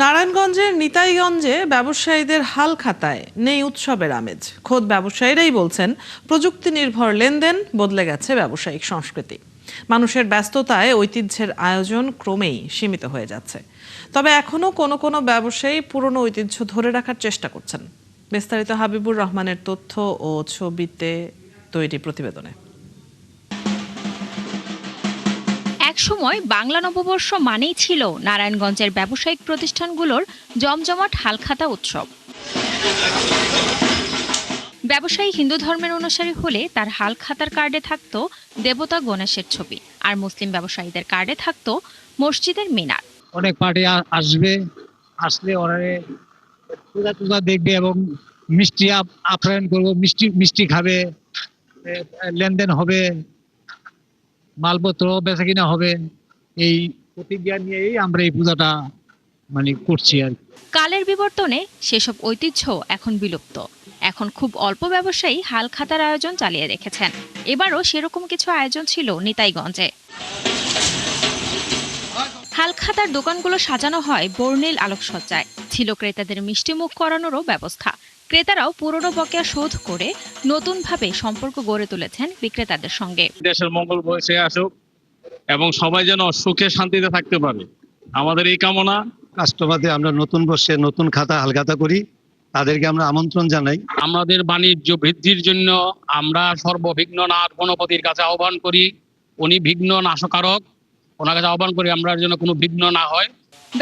নারায়ণগঞ্জের নিতাইগঞ্জে ব্যবসায়ীদের হাল খাতায় নেই উৎসবের আমেজ। খোদ ব্যবসায়ীরাই বলছেন, প্রযুক্তি নির্ভর লেনদেন বদলে গেছে ব্যবসায়িক সংস্কৃতি। মানুষের ব্যস্ততায় ঐতিহ্যের আয়োজন ক্রমেই সীমিত হয়ে যাচ্ছে। তবে এখনো কোনো কোনো ব্যবসায়ী পুরনো ঐতিহ্য ধরে রাখার চেষ্টা করছেন। বিস্তারিত হাবিবুর রহমানের তথ্য ও ছবিতে তৈরি প্রতিবেদনে। একসময় বাংলা নববর্ষ মানেই ছিল নারায়ণগঞ্জের ব্যবসায়িক প্রতিষ্ঠানগুলোর জমজমাট হালখাতা উৎসব। ব্যবসায়ী হিন্দু ধর্মের অনুসারী হলে তার হালখাতার কার্ডে থাকতো দেবতা গণেশের ছবি, আর মুসলিম ব্যবসায়ীদের কার্ডে থাকতো মসজিদের মিনার। অনেক পার্টি আসবে, আসলে ওরা পূজা টুজা দেখবে এবং মিষ্টি আপ্যায়ন করবো, মিষ্টি মিষ্টি খাবে, লেনদেন হবে, মালপত্র বেচা কিনা হবে। এই প্রতিজ্ঞা নিয়েই আমরা এই পূজাটা করছি আর কি। কালের বিবর্তনে সেসব ঐতিহ্য এখন বিলুপ্ত। এখন খুব অল্প ব্যবসায়ী হালখাতার আয়োজন চালিয়ে রেখেছেন। এবারও সেরকম কিছু আয়োজন ছিল নিতাইগঞ্জে। হালখাতার দোকানগুলো সাজানো হয় বর্ণিল আলোকসজ্জায়, ছিল ক্রেতাদের মিষ্টিমুখ করানোরও ব্যবস্থা। ক্রেতারাও পুরনো বকেয়া শোধ করে নতুনভাবে সম্পর্ক গড়ে তুলেছেন বিক্রেতাদের সঙ্গে। দেশের মঙ্গল বসে আসুক এবং সবাই যেন সুখে শান্তিতে থাকতে পারে, আমাদের এই কামনা। কাস্টমারদের আমরা নতুন বর্ষে নতুন খাতা হালখাতা করি, তাদেরকে আমরা আমন্ত্রণ জানাই। আমাদের বাণিজ্য বৃদ্ধির জন্য আমরা সর্ববিঘ্ননাথ গণপতির কাছে আহ্বান করি। উনি বিঘ্ন নাশকারক, ওনার কাছে আহ্বান করি আমরা যেন কোনো বিঘ্ন না হয়।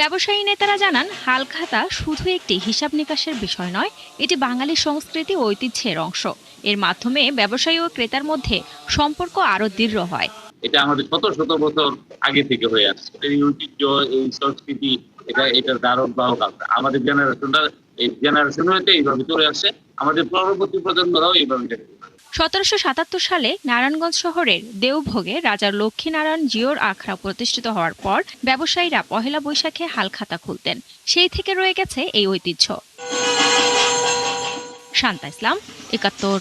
ব্যবসায়ী নেতারা জানান, হালখাতা শুধু একটি হিসাব নিকাশের বিষয় নয়, এটি বাঙালি সংস্কৃতি ও ঐতিহ্যের অংশ। এর মাধ্যমে ব্যবসায়ী ও ক্রেতার মধ্যে সম্পর্ক আরো দৃঢ় হয়। এটা আমাদের শত শত বছর আগে থেকে হয়ে আসছে। এই ঐতিহ্য, এই সংস্কৃতি, এটার ধারণ বাহক আমরা। আমাদের জেনারেশন হইতে এইভাবে চলে আসছে, আমাদের পরবর্তী প্রজন্মরাও এইভাবে। 1777 সালে নারায়ণগঞ্জ শহরের দেওভোগে রাজা লক্ষ্মীনারায়ণ জিওর আখড়া প্রতিষ্ঠিত হওয়ার পর ব্যবসায়ীরা পহেলা বৈশাখে হালখাতা খুলতেন। সেই থেকে রয়ে গেছে এই ঐতিহ্য। শান্তা ইসলাম, 71।